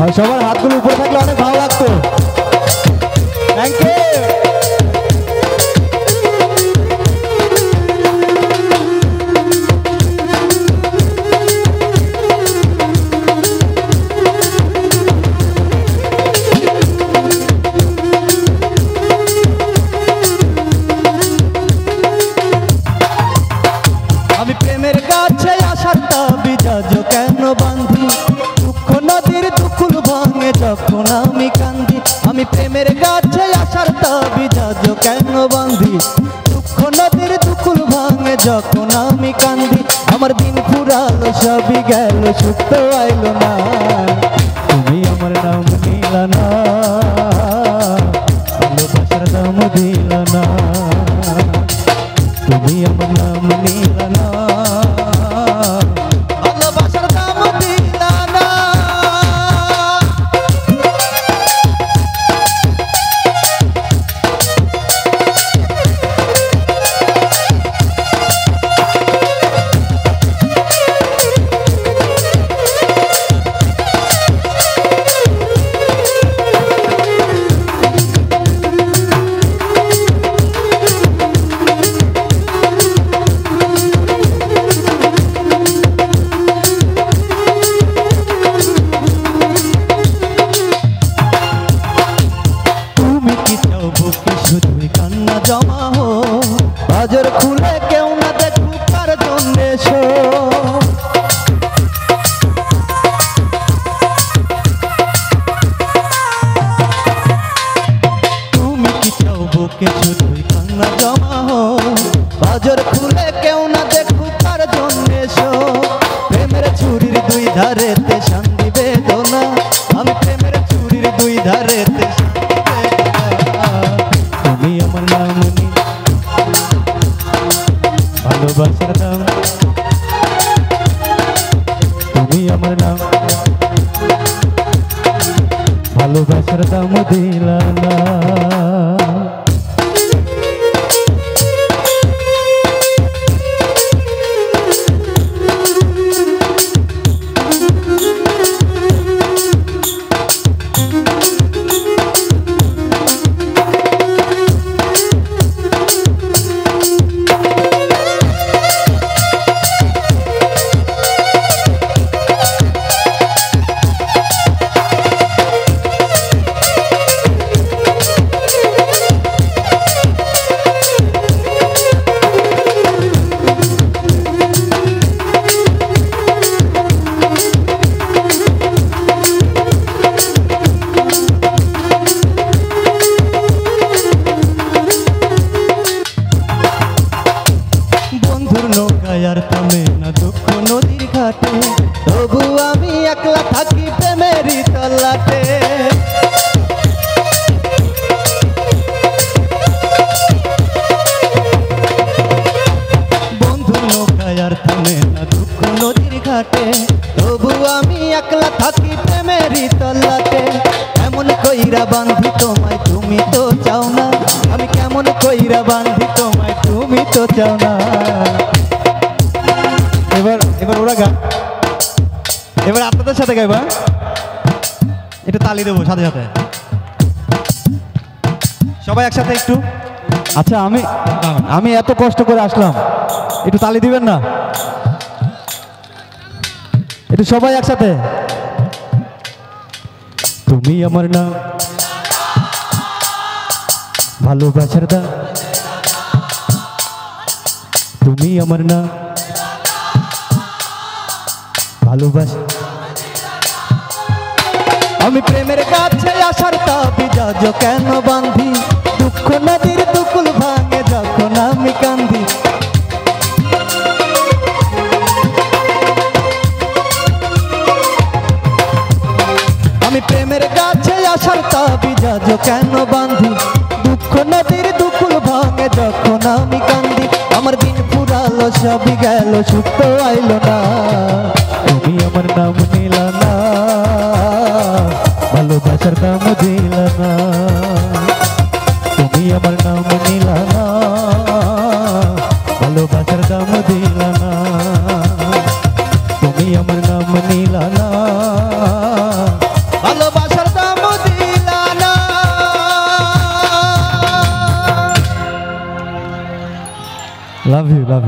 আর সবার হাতগুলো উপরে থাকলে অনেক ভালো লাগতো। Thank you. আমি প্রেমের গাছে আসার দাবি যাজো কেন বাঁধি, দুঃখ নদীর দুকুল ভাঙে যখন আমি কান্দি। আমি প্রেমের গাছে আসার দাবি যাজো কেন বাঁধি, দুঃখ নদীর দুকুল ভাঙে যখন আমি কান্দি। আমার দিন ফুরালো সবই গেল সুখ তো আইলো না, তুমি আমার নাম নিলা না, ভালোবাসার দাম দিলা না, তুমি আমার নাম নিলা না, ভালোবাসার দাম দিলা না। শুধুই কান্না জমা হো, বাজার খুলে কেউ না দেখুক কার জন্য এসো। তুমি কি চাও বুকে শুধুই কান্না জমা হো, বাজার খুলে কেউ না দেখুক কার জন্য এসো। প্রেমের ছুরির দুই ধারেতে শান্তি বেদনা, আমি প্রেমের ছুরির দুই ধারেতে তুমি আমার নাম নি, ভালোবাসার দাম, তুমি আমার নাম, ভালোবাসার দাম দিলা না। নৌকায় থামে না দুঃখ নদীর ঘাটে, তবু আমি একলা থাকি প্রেমেরই তল্লাটে। বন্ধুর নৌকায় থামে না দুঃখ নদীর ঘাটে, তবু আমি একলা থাকি প্রেমেরই তল্লাটে। এমন কইরা বান্ধি তোমায় তুমি তো চাও না, আমি কেমন কইরা বান্ধি তোমায় তুমি তো চাও না। এবার ওরা গান, এবার আপনাদের সাথে গাইবা, একটু তালি দেবো সাথে সাথে সবাই একসাথে একটু। আচ্ছা আমি এত কষ্ট করে আসলাম, একটু তালি দিবেন না? একটু সবাই একসাথে। তুমি আমার নাম, ভালোবাসার দাম, তুমি আমার নাম, ভালোবাসা। আমি প্রেমের কাছে আসার দাবি যাজো কেন বাঁধি, দুঃখ নদীর দুকুল ভাঙে যখন আমি কান্দি। আমি প্রেমের কাছে আসার দাবি যাজো কেন বাঁধি, দুঃখ নদীর দুকুল ভাঙে যখন আমি কান্দি। আমার দিন ফুরালো সবই গেল সুখ তো আইলো না, তুমি আমার নাম নিলা না, ভালোবাসার দাম দিলা না, তুমি আমার নাম নিলা না, ভালোবাসার দাম দিলা না, তুমি আমার নাম নিলা না, ভালো লাভ ইউ লাভ